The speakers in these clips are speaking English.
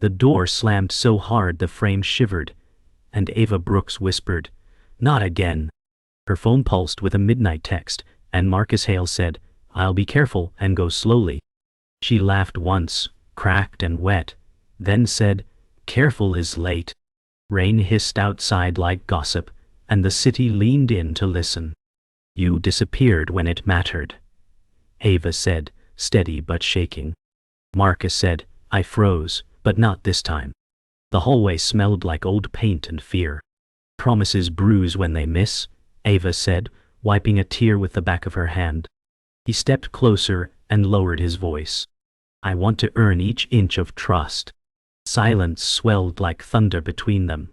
The door slammed so hard the frame shivered, and Ava Brooks whispered, "Not again." Her phone pulsed with a midnight text, and Marcus Hale said, "I'll be careful and go slowly." She laughed once, cracked and wet, then said, "Careful is late." Rain hissed outside like gossip, and the city leaned in to listen. "You disappeared when it mattered," Ava said, steady but shaking. Marcus said, "I froze, but not this time." The hallway smelled like old paint and fear. "Promises bruise when they miss," Ava said, wiping a tear with the back of her hand. He stepped closer and lowered his voice. "I want to earn each inch of trust." Silence swelled like thunder between them.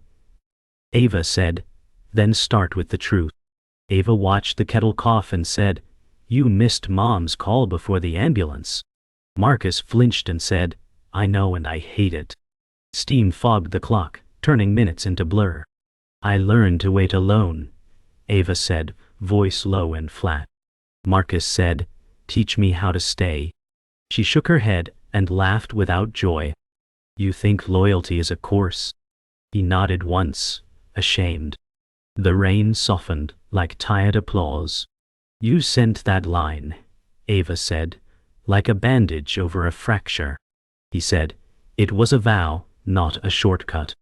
Ava said, "Then start with the truth." Ava watched the kettle cough and said, "You missed Mom's call before the ambulance." Marcus flinched and said, "I know and I hate it." Steam fogged the clock, turning minutes into blur. "I learned to wait alone," Ava said, voice low and flat. Marcus said, "Teach me how to stay." She shook her head and laughed without joy. "You think loyalty is a course?" He nodded once, ashamed. The rain softened like tired applause. "You sent that line," Ava said, "like a bandage over a fracture." He said, "It was a vow, not a shortcut."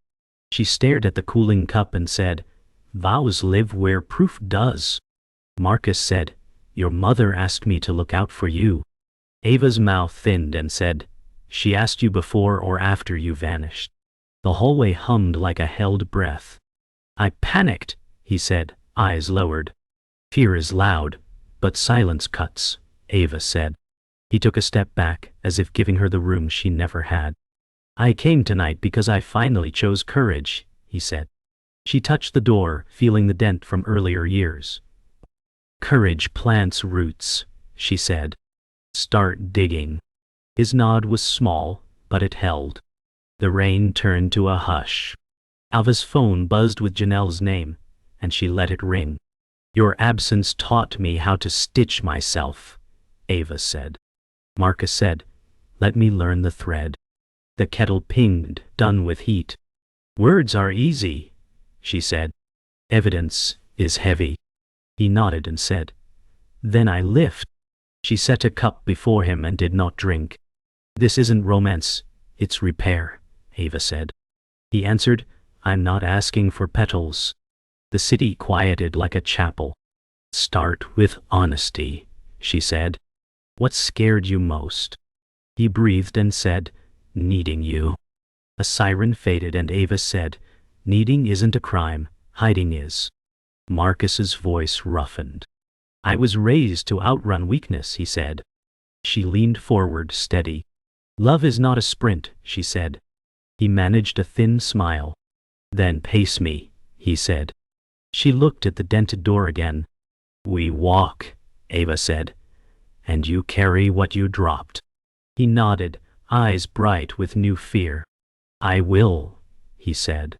She stared at the cooling cup and said, "Vows live where proof does." Marcus said, "Your mother asked me to look out for you." Ava's mouth thinned and said, "She asked you before or after you vanished." The hallway hummed like a held breath. "I panicked," he said, eyes lowered. "Fear is loud, but silence cuts," Ava said. He took a step back, as if giving her the room she never had. "I came tonight because I finally chose courage," he said. She touched the door, feeling the dent from earlier years. "Courage plants roots," she said. "Start digging." His nod was small, but it held. The rain turned to a hush. Ava's phone buzzed with Janelle's name, and she let it ring. "Your absence taught me how to stitch myself," Ava said. Marcus said, "Let me learn the thread." The kettle pinged, done with heat. "Words are easy," she said. "Evidence is heavy." He nodded and said, "Then I lift." She set a cup before him and did not drink. "This isn't romance, it's repair," Ava said. He answered, "I'm not asking for petals." The city quieted like a chapel. "Start with honesty," she said. "What scared you most?" He breathed and said, "Needing you." A siren faded and Ava said, "Needing isn't a crime, hiding is." Marcus's voice roughened. "I was raised to outrun weakness," he said. She leaned forward, steady. "Love is not a sprint," she said. He managed a thin smile. "Then pace me," he said. She looked at the dented door again. "We walk," Ava said, "and you carry what you dropped." He nodded, eyes bright with new fear. "I will," he said.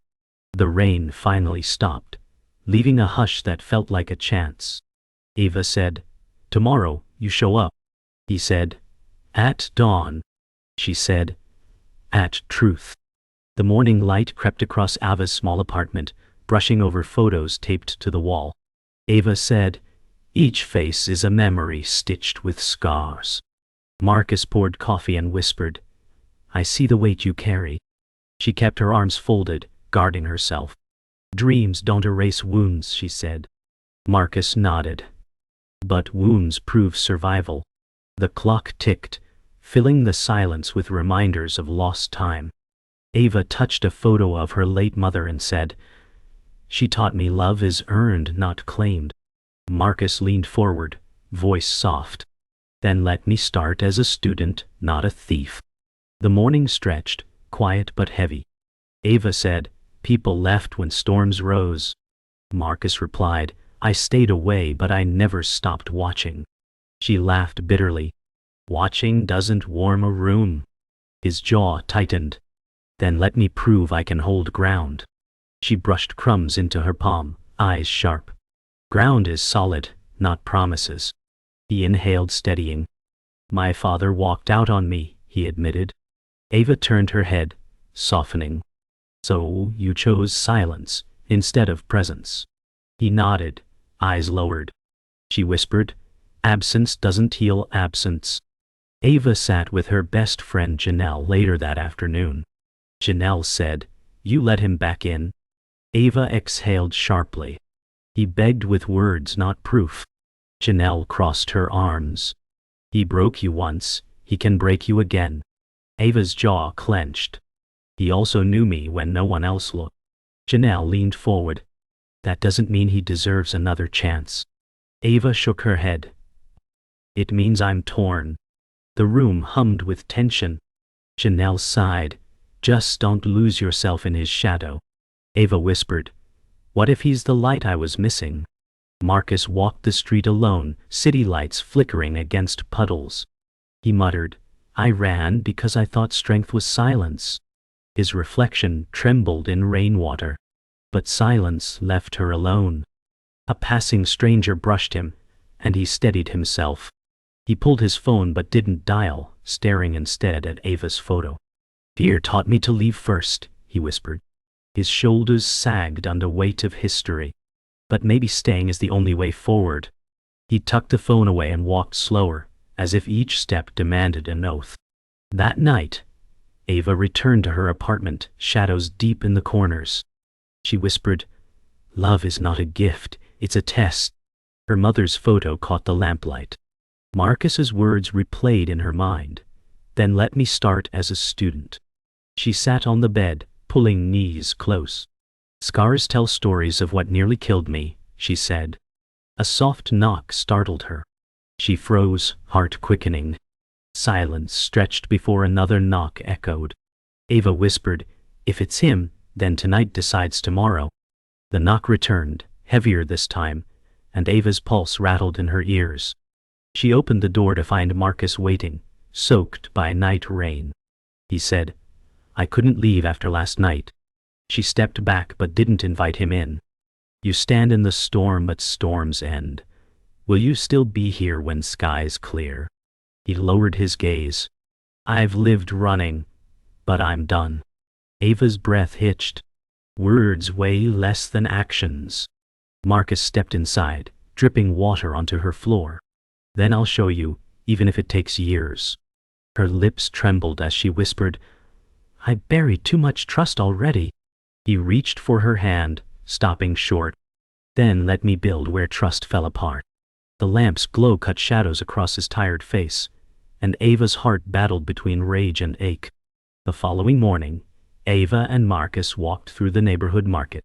The rain finally stopped, leaving a hush that felt like a chance. Ava said, "Tomorrow, you show up." He said, "At dawn." She said, "At truth." The morning light crept across Ava's small apartment, brushing over photos taped to the wall. Ava said, "Each face is a memory stitched with scars." Marcus poured coffee and whispered, "I see the weight you carry." She kept her arms folded, guarding herself. "Dreams don't erase wounds," she said. Marcus nodded. "But wounds prove survival." The clock ticked, filling the silence with reminders of lost time. Ava touched a photo of her late mother and said, "She taught me love is earned, not claimed." Marcus leaned forward, voice soft. "Then let me start as a student, not a thief." The morning stretched, quiet but heavy. Ava said, "People left when storms rose." Marcus replied, "I stayed away but I never stopped watching." She laughed bitterly. "Watching doesn't warm a room." His jaw tightened. "Then let me prove I can hold ground." She brushed crumbs into her palm, eyes sharp. "Ground is solid, not promises." He inhaled, steadying. "My father walked out on me," he admitted. Ava turned her head, softening. So you chose silence instead of presence. He nodded, eyes lowered. She whispered, absence doesn't heal absence. Ava sat with her best friend Janelle later that afternoon. Janelle said, "You let him back in?" Ava exhaled sharply. "He begged with words, not proof." Janelle crossed her arms. "He broke you once, he can break you again." Ava's jaw clenched. "He also knew me when no one else looked." Janelle leaned forward. "That doesn't mean he deserves another chance." Ava shook her head. "It means I'm torn." The room hummed with tension. Janelle sighed. "Just don't lose yourself in his shadow." Ava whispered, "What if he's the light I was missing?" Marcus walked the street alone, city lights flickering against puddles. He muttered, "I ran because I thought strength was silence." His reflection trembled in rainwater. But silence left her alone. A passing stranger brushed him, and he steadied himself. He pulled his phone but didn't dial, staring instead at Ava's photo. "Fear taught me to leave first," he whispered. His shoulders sagged under weight of history. But maybe staying is the only way forward. He tucked the phone away and walked slower, as if each step demanded an oath. That night, Ava returned to her apartment, shadows deep in the corners. She whispered, "Love is not a gift, it's a test." Her mother's photo caught the lamplight. Marcus's words replayed in her mind. "Then let me start as a student." She sat on the bed, pulling knees close. "Scars tell stories of what nearly killed me," she said. A soft knock startled her. She froze, heart quickening. Silence stretched before another knock echoed. Ava whispered, "If it's him, then tonight decides tomorrow." The knock returned, heavier this time, and Ava's pulse rattled in her ears. She opened the door to find Marcus waiting, soaked by night rain. He said, "I couldn't leave after last night." She stepped back but didn't invite him in. "You stand in the storm but storms end. Will you still be here when skies clear?" He lowered his gaze. "I've lived running, but I'm done." Ava's breath hitched. Words weigh less than actions. Marcus stepped inside, dripping water onto her floor. "Then I'll show you, even if it takes years." Her lips trembled as she whispered, "I buried too much trust already." He reached for her hand, stopping short. "Then let me build where trust fell apart." The lamp's glow cut shadows across his tired face, and Ava's heart battled between rage and ache. The following morning, Ava and Marcus walked through the neighborhood market.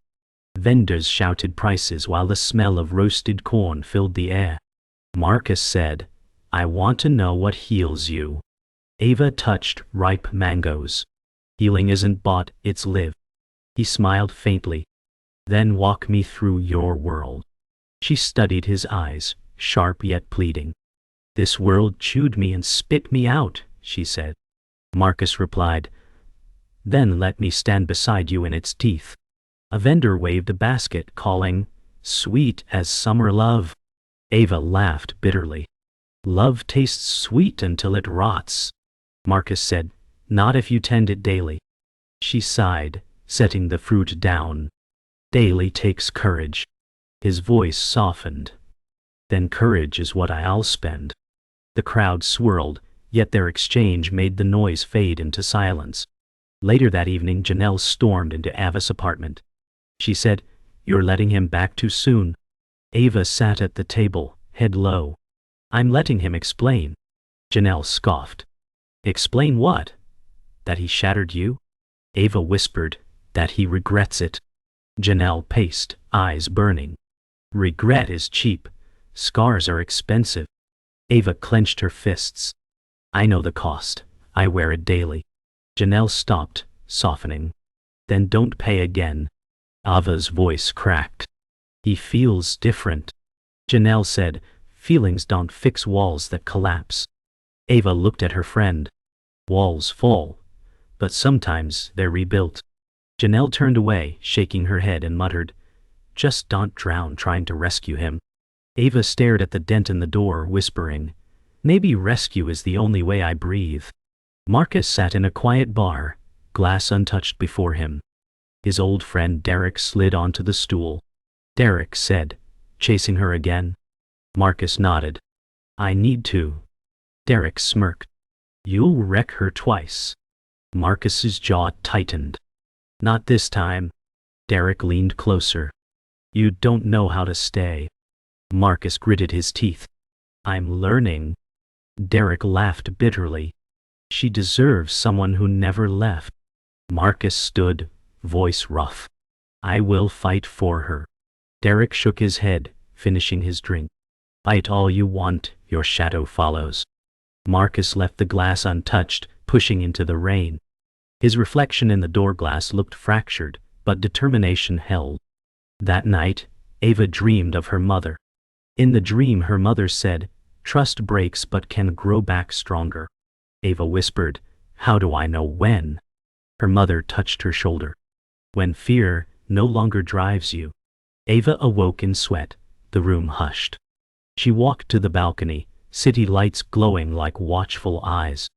Vendors shouted prices while the smell of roasted corn filled the air. Marcus said, "I want to know what heals you." Ava touched ripe mangoes. "Healing isn't bought, it's lived." He smiled faintly. "Then walk me through your world." She studied his eyes, sharp yet pleading. "This world chewed me and spit me out," she said. Marcus replied, "Then let me stand beside you in its teeth." A vendor waved a basket, calling, "Sweet as summer love." Ava laughed bitterly. "Love tastes sweet until it rots." Marcus said, "Not if you tend it daily." She sighed, setting the fruit down. "Daily takes courage." His voice softened. "Then courage is what I'll spend." The crowd swirled, yet their exchange made the noise fade into silence. Later that evening, Janelle stormed into Ava's apartment. She said, "You're letting him back too soon." Ava sat at the table, head low. "I'm letting him explain." Janelle scoffed. "Explain what? That he shattered you?" Ava whispered, "That he regrets it." Janelle paced, eyes burning. "Regret is cheap. Scars are expensive." Ava clenched her fists. "I know the cost. I wear it daily." Janelle stopped, softening. "Then don't pay again." Ava's voice cracked. "He feels different." Janelle said, "Feelings don't fix walls that collapse." Ava looked at her friend. "Walls fall, but sometimes they're rebuilt." Janelle turned away, shaking her head, and muttered, "Just don't drown trying to rescue him." Ava stared at the dent in the door, whispering, "Maybe rescue is the only way I breathe." Marcus sat in a quiet bar, glass untouched before him. His old friend Derek slid onto the stool. Derek said, "Chasing her again?" Marcus nodded. "I need to." Derek smirked. "You'll wreck her twice." Marcus's jaw tightened. "Not this time." Derek leaned closer. "You don't know how to stay." Marcus gritted his teeth. "I'm learning." Derek laughed bitterly. "She deserves someone who never left." Marcus stood, voice rough. "I will fight for her." Derek shook his head, finishing his drink. "Fight all you want, your shadow follows." Marcus left the glass untouched, pushing into the rain. His reflection in the door glass looked fractured, but determination held. That night, Ava dreamed of her mother. In the dream, her mother said, "Trust breaks but can grow back stronger." Ava whispered, "How do I know when?" Her mother touched her shoulder. "When fear no longer drives you." Ava awoke in sweat. The room hushed. She walked to the balcony, city lights glowing like watchful eyes.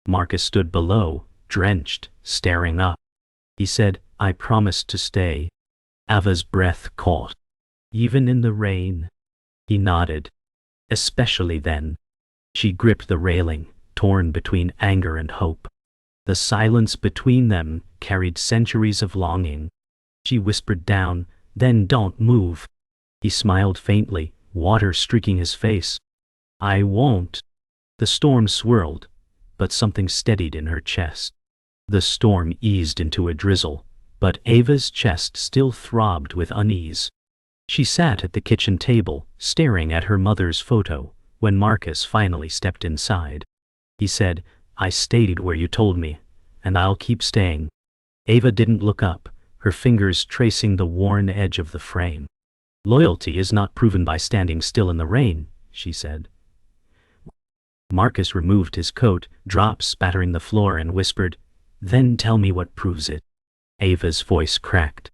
Marcus stood below, drenched, staring up. He said, "I promised to stay." Ava's breath caught. "Even in the rain?" He nodded. "Especially then." She gripped the railing, torn between anger and hope. The silence between them carried centuries of longing. She whispered down, "Then don't move." He smiled faintly, water streaking his face. "I won't." The storm swirled, but something steadied in her chest. The storm eased into a drizzle, but Ava's chest still throbbed with unease. She sat at the kitchen table, staring at her mother's photo, when Marcus finally stepped inside. He said, "I stayed where you told me, and I'll keep staying." Ava didn't look up, her fingers tracing the worn edge of the frame. "Loyalty is not proven by standing still in the rain," she said. Marcus removed his coat, drops spattering the floor, and whispered, "Then tell me what proves it." Ava's voice cracked.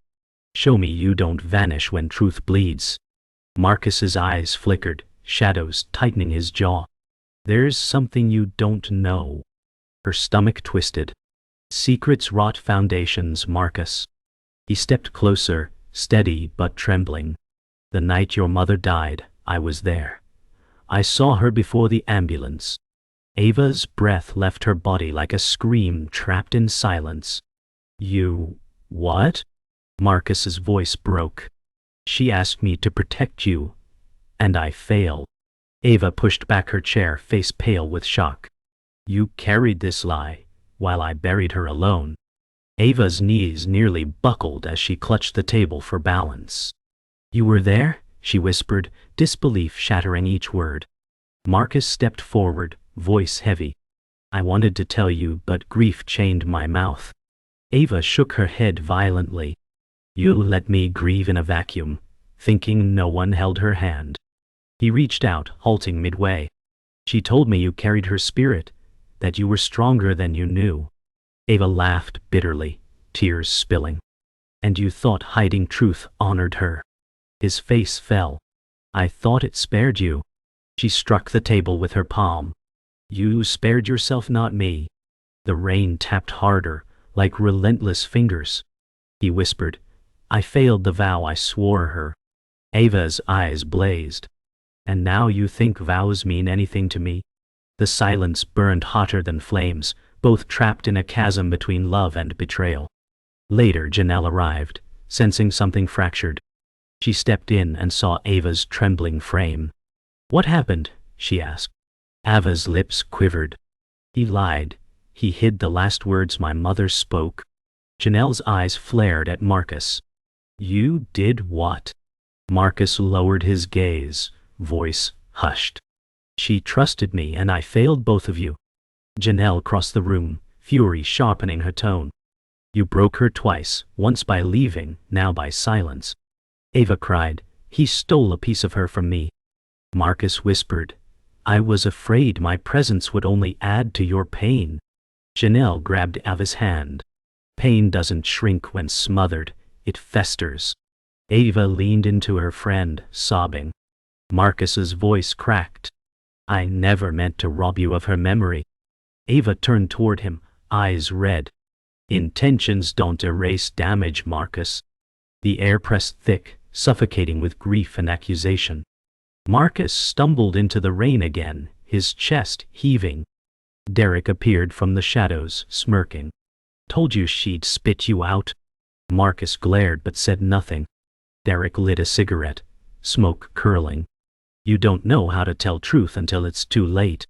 "Show me you don't vanish when truth bleeds." Marcus's eyes flickered, shadows tightening his jaw. "There's something you don't know." Her stomach twisted. "Secrets rot foundations, Marcus." He stepped closer, steady but trembling. "The night your mother died, I was there. I saw her before the ambulance." Ava's breath left her body like a scream trapped in silence. "You... what?" Marcus's voice broke. "She asked me to protect you, and I failed." Ava pushed back her chair, face pale with shock. "You carried this lie, while I buried her alone." Ava's knees nearly buckled as she clutched the table for balance. "You were there?" she whispered, disbelief shattering each word. Marcus stepped forward, voice heavy. "I wanted to tell you, but grief chained my mouth." Ava shook her head violently. "You let me grieve in a vacuum," thinking no one held her hand. He reached out, halting midway. "She told me you carried her spirit, that you were stronger than you knew." Ava laughed bitterly, tears spilling. "And you thought hiding truth honored her." His face fell. "I thought it spared you." She struck the table with her palm. "You spared yourself, not me." The rain tapped harder, like relentless fingers. He whispered, "I failed the vow I swore her." Ava's eyes blazed. "And now you think vows mean anything to me?" The silence burned hotter than flames, both trapped in a chasm between love and betrayal. Later Janelle arrived, sensing something fractured. She stepped in and saw Ava's trembling frame. "What happened?" she asked. Ava's lips quivered. "He lied. He hid the last words my mother spoke." Janelle's eyes flared at Marcus. "You did what?" Marcus lowered his gaze, voice hushed. "She trusted me and I failed both of you." Janelle crossed the room, fury sharpening her tone. "You broke her twice, once by leaving, now by silence." Ava cried, "He stole a piece of her from me." Marcus whispered, "I was afraid my presence would only add to your pain." Janelle grabbed Ava's hand. "Pain doesn't shrink when smothered, it festers." Ava leaned into her friend, sobbing. Marcus's voice cracked. "I never meant to rob you of her memory." Ava turned toward him, eyes red. Intentions don't erase damage, Marcus. The air pressed thick, suffocating with grief and accusation. Marcus stumbled into the rain again, his chest heaving. Derek appeared from the shadows, smirking. Told you she'd spit you out. Marcus glared but said nothing. Derek lit a cigarette, smoke curling. You don't know how to tell truth until it's too late.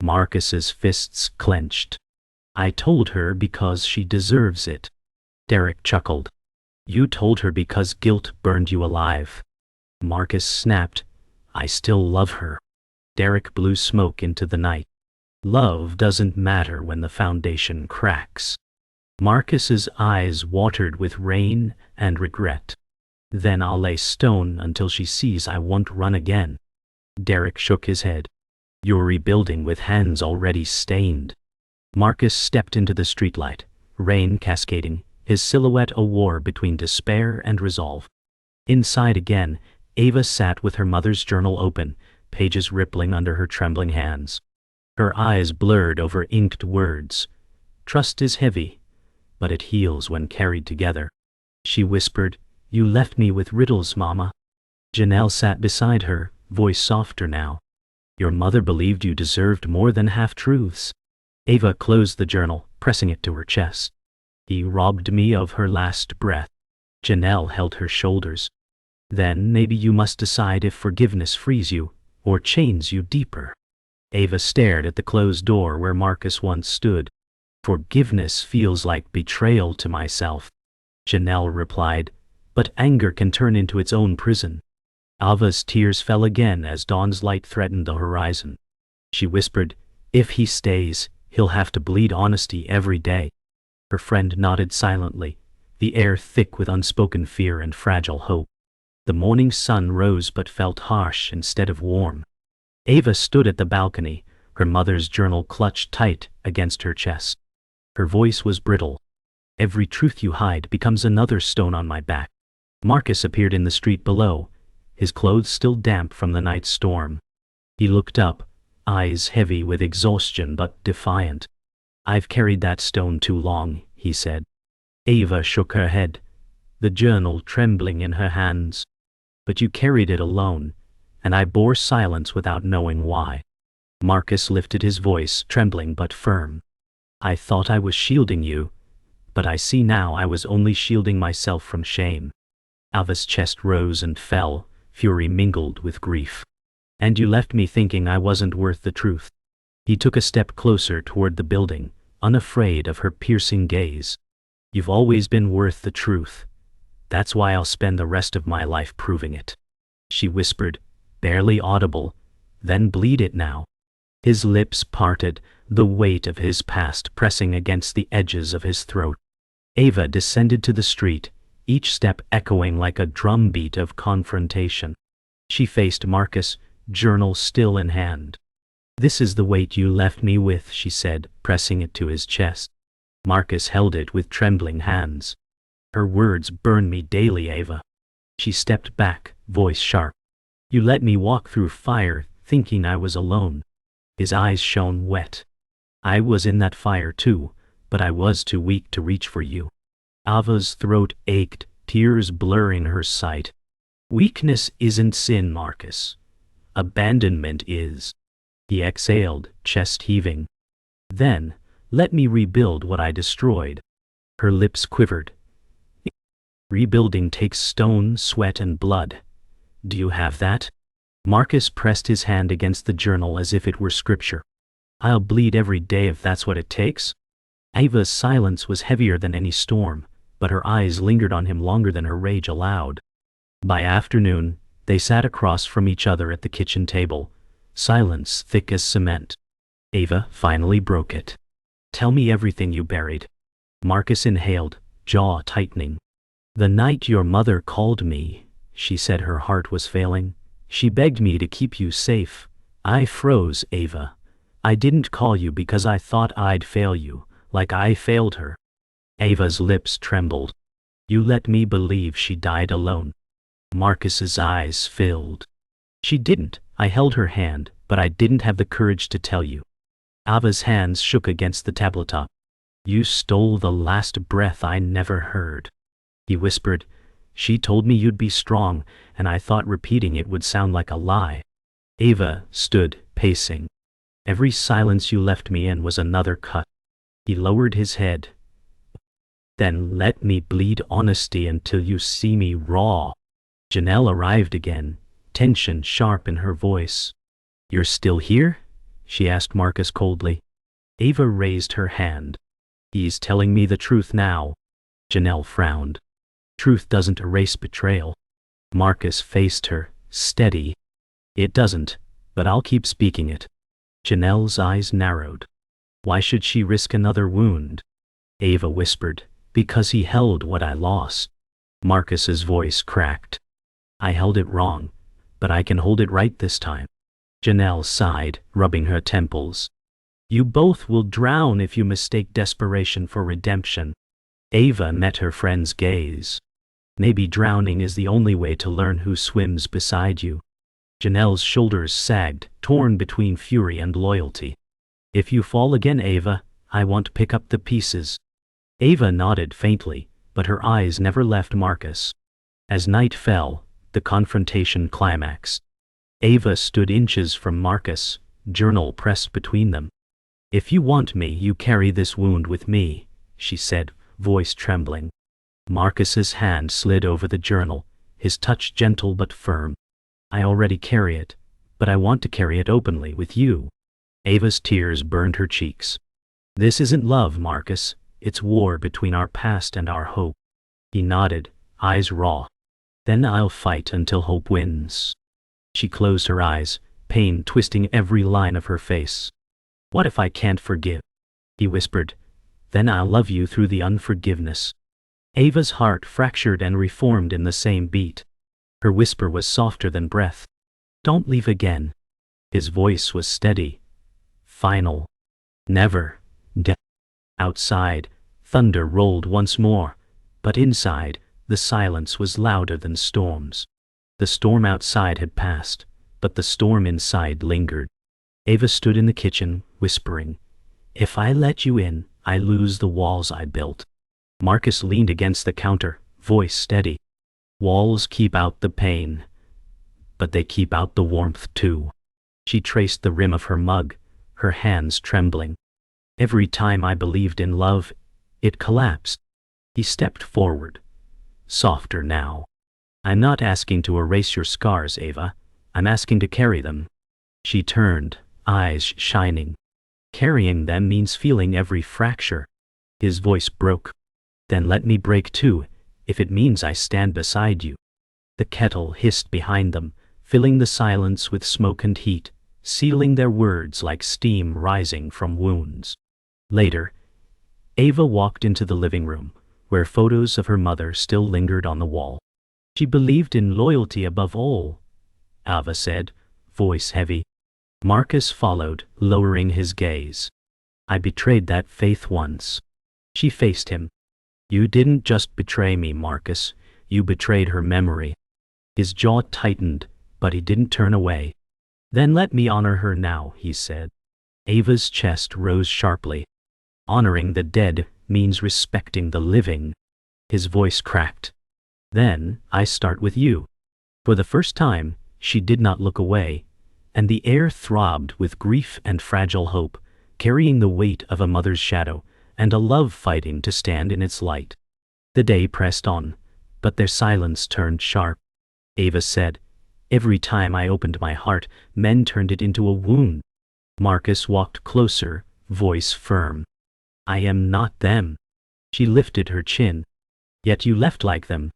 Marcus's fists clenched. I told her because she deserves it. Derek chuckled. You told her because guilt burned you alive. Marcus snapped. I still love her. Derek blew smoke into the night. Love doesn't matter when the foundation cracks. Marcus's eyes watered with rain and regret. Then I'll lay stone until she sees I won't run again. Derek shook his head. You're rebuilding with hands already stained. Marcus stepped into the streetlight, rain cascading, his silhouette a war between despair and resolve. Inside again, Ava sat with her mother's journal open, pages rippling under her trembling hands. Her eyes blurred over inked words. Trust is heavy, but it heals when carried together. She whispered, You left me with riddles, Mama. Janelle sat beside her, voice softer now. Your mother believed you deserved more than half-truths. Ava closed the journal, pressing it to her chest. He robbed me of her last breath. Janelle held her shoulders. Then maybe you must decide if forgiveness frees you, or chains you deeper. Ava stared at the closed door where Marcus once stood. Forgiveness feels like betrayal to myself. Janelle replied, but anger can turn into its own prison. Ava's tears fell again as dawn's light threatened the horizon. She whispered, If he stays, he'll have to bleed honesty every day. Her friend nodded silently, the air thick with unspoken fear and fragile hope. The morning sun rose but felt harsh instead of warm. Ava stood at the balcony, her mother's journal clutched tight against her chest. Her voice was brittle. Every truth you hide becomes another stone on my back. Marcus appeared in the street below, his clothes still damp from the night's storm. He looked up, eyes heavy with exhaustion but defiant. I've carried that stone too long, he said. Ava shook her head, the journal trembling in her hands. But you carried it alone, and I bore silence without knowing why. Marcus lifted his voice, trembling but firm. I thought I was shielding you, but I see now I was only shielding myself from shame. Ava's chest rose and fell, fury mingled with grief. And you left me thinking I wasn't worth the truth. He took a step closer toward the building, unafraid of her piercing gaze. You've always been worth the truth. That's why I'll spend the rest of my life proving it. She whispered, barely audible, then bleed it now. His lips parted, the weight of his past pressing against the edges of his throat. Ava descended to the street, each step echoing like a drumbeat of confrontation. She faced Marcus, journal still in hand. This is the weight you left me with, she said, pressing it to his chest. Marcus held it with trembling hands. Her words burn me daily, Ava. She stepped back, voice sharp. You let me walk through fire, thinking I was alone. His eyes shone wet. I was in that fire too, but I was too weak to reach for you. Ava's throat ached, tears blurring her sight. Weakness isn't sin, Marcus. Abandonment is. He exhaled, chest heaving. Then, let me rebuild what I destroyed. Her lips quivered. Rebuilding takes stone, sweat, and blood. Do you have that? Marcus pressed his hand against the journal as if it were scripture. I'll bleed every day if that's what it takes. Ava's silence was heavier than any storm, but her eyes lingered on him longer than her rage allowed. By afternoon, they sat across from each other at the kitchen table, silence thick as cement. Ava finally broke it. Tell me everything you buried. Marcus inhaled, jaw tightening. The night your mother called me, she said her heart was failing. She begged me to keep you safe. I froze, Ava. I didn't call you because I thought I'd fail you, like I failed her. Ava's lips trembled. You let me believe she died alone. Marcus's eyes filled. She didn't. I held her hand, but I didn't have the courage to tell you. Ava's hands shook against the tabletop. You stole the last breath I never heard. He whispered, she told me you'd be strong, and I thought repeating it would sound like a lie. Ava stood, pacing. Every silence you left me in was another cut. He lowered his head. Then let me bleed honesty until you see me raw. Janelle arrived again, tension sharp in her voice. You're still here? She asked Marcus coldly. Ava raised her hand. He's telling me the truth now. Janelle frowned. Truth doesn't erase betrayal. Marcus faced her, steady. It doesn't, but I'll keep speaking it. Janelle's eyes narrowed. Why should she risk another wound? Ava whispered, because he held what I lost. Marcus's voice cracked. I held it wrong, but I can hold it right this time. Janelle sighed, rubbing her temples. You both will drown if you mistake desperation for redemption. Ava met her friend's gaze. Maybe drowning is the only way to learn who swims beside you. Janelle's shoulders sagged, torn between fury and loyalty. If you fall again, Ava, I won't pick up the pieces. Ava nodded faintly, but her eyes never left Marcus. As night fell, the confrontation climaxed. Ava stood inches from Marcus, journal pressed between them. If you want me, you carry this wound with me, she said, voice trembling. Marcus's hand slid over the journal, his touch gentle but firm. I already carry it, but I want to carry it openly with you. Ava's tears burned her cheeks. This isn't love, Marcus. It's war between our past and our hope. He nodded, eyes raw. Then I'll fight until hope wins. She closed her eyes, pain twisting every line of her face. What if I can't forgive? He whispered. Then I'll love you through the unforgiveness. Ava's heart fractured and reformed in the same beat. Her whisper was softer than breath. Don't leave again. His voice was steady. Final. Never. Outside, thunder rolled once more, but inside, the silence was louder than storms. The storm outside had passed, but the storm inside lingered. Ava stood in the kitchen, whispering, If I let you in, I lose the walls I built. Marcus leaned against the counter, voice steady. Walls keep out the pain, but they keep out the warmth too. She traced the rim of her mug, her hands trembling. Every time I believed in love, it collapsed. He stepped forward, softer now. I'm not asking to erase your scars, Ava. I'm asking to carry them. She turned, eyes shining. Carrying them means feeling every fracture. His voice broke. Then let me break too, if it means I stand beside you. The kettle hissed behind them, filling the silence with smoke and heat, sealing their words like steam rising from wounds. Later, Ava walked into the living room, where photos of her mother still lingered on the wall. She believed in loyalty above all, Ava said, voice heavy. Marcus followed, lowering his gaze. I betrayed that faith once. She faced him. You didn't just betray me, Marcus. You betrayed her memory. His jaw tightened, but he didn't turn away. Then let me honor her now, he said. Ava's chest rose sharply. Honoring the dead means respecting the living. His voice cracked. Then I start with you. For the first time, she did not look away, and the air throbbed with grief and fragile hope, carrying the weight of a mother's shadow and a love fighting to stand in its light. The day pressed on, but their silence turned sharp. Ava said, Every time I opened my heart, men turned it into a wound. Marcus walked closer, voice firm. I am not them. She lifted her chin. Yet you left like them.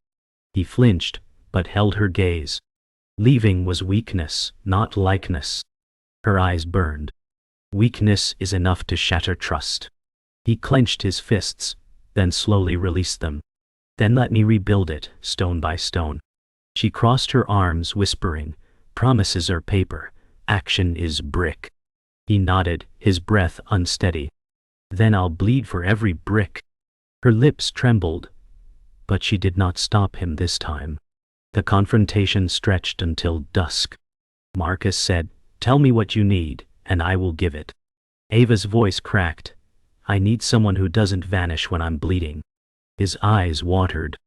He flinched, but held her gaze. Leaving was weakness, not likeness. Her eyes burned. Weakness is enough to shatter trust. He clenched his fists, then slowly released them. Then let me rebuild it, stone by stone. She crossed her arms, whispering, Promises are paper, action is brick. He nodded, his breath unsteady. Then I'll bleed for every brick. Her lips trembled, but she did not stop him this time. The confrontation stretched until dusk. Marcus said, Tell me what you need, and I will give it. Ava's voice cracked. I need someone who doesn't vanish when I'm bleeding. His eyes watered.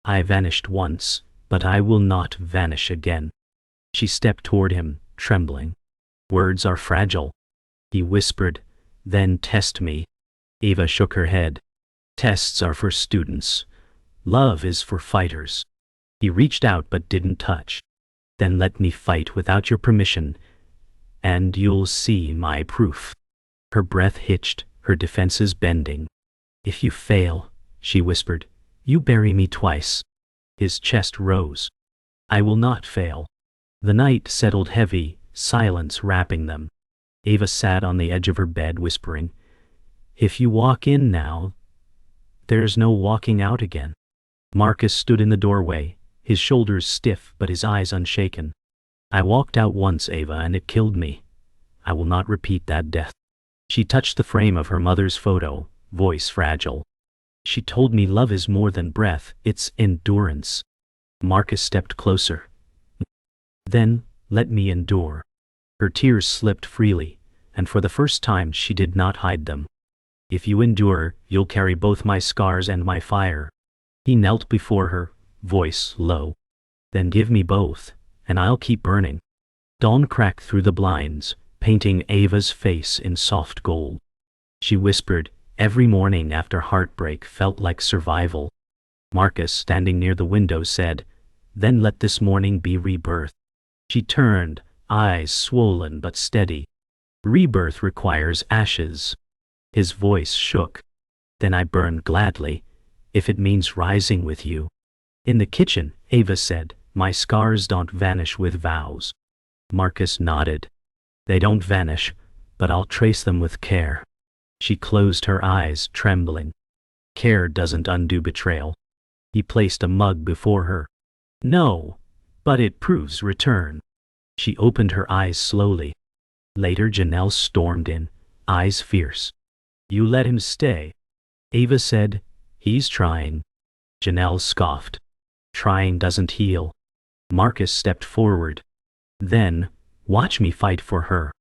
I vanished once, but I will not vanish again. She stepped toward him, trembling. Words are fragile. He whispered, then test me. Ava shook her head. Tests are for students. Love is for fighters. He reached out but didn't touch. Then let me fight without your permission, and you'll see my proof. Her breath hitched, her defenses bending. If you fail, she whispered, you bury me twice. His chest rose. I will not fail. The night settled heavy, silence wrapping them. Ava sat on the edge of her bed whispering, if you walk in now, there's no walking out again. Marcus stood in the doorway, his shoulders stiff but his eyes unshaken. I walked out once, Ava, and it killed me. I will not repeat that death. She touched the frame of her mother's photo, voice fragile. She told me love is more than breath, it's endurance. Marcus stepped closer. Then, let me endure. Her tears slipped freely, and for the first time she did not hide them. If you endure, you'll carry both my scars and my fire. He knelt before her, voice low. Then give me both, and I'll keep burning. Dawn cracked through the blinds, painting Ava's face in soft gold. She whispered, every morning after heartbreak felt like survival. Marcus, standing near the window, said, then let this morning be rebirth. She turned, eyes swollen but steady. Rebirth requires ashes. His voice shook. Then I burn gladly, if it means rising with you. In the kitchen, Ava said, my scars don't vanish with vows. Marcus nodded. They don't vanish, but I'll trace them with care. She closed her eyes, trembling. Care doesn't undo betrayal. He placed a mug before her. No, but it proves return. She opened her eyes slowly. Later Janelle stormed in, eyes fierce. You let him stay. Ava said, he's trying. Janelle scoffed. Trying doesn't heal. Marcus stepped forward. Then, watch me fight for her.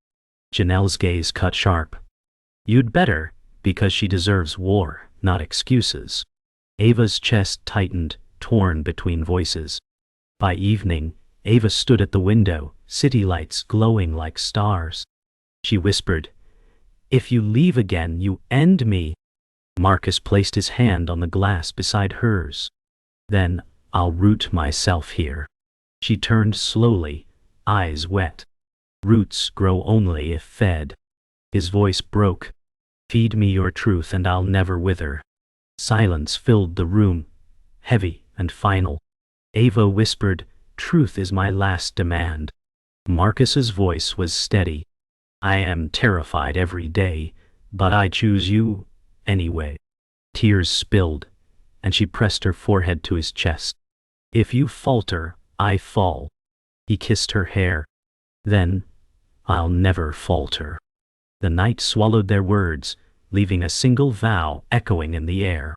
Janelle's gaze cut sharp. You'd better, because she deserves war, not excuses. Ava's chest tightened, torn between voices. By evening, Ava stood at the window, city lights glowing like stars. She whispered, if you leave again, you end me. Marcus placed his hand on the glass beside hers. Then, I'll root myself here. She turned slowly, eyes wet. Roots grow only if fed. His voice broke. Feed me your truth and I'll never wither. Silence filled the room, heavy and final. Ava whispered, truth is my last demand. Marcus's voice was steady. I am terrified every day, but I choose you anyway. Tears spilled, and she pressed her forehead to his chest. If you falter, I fall. He kissed her hair. Then, I'll never falter. The night swallowed their words, leaving a single vow echoing in the air.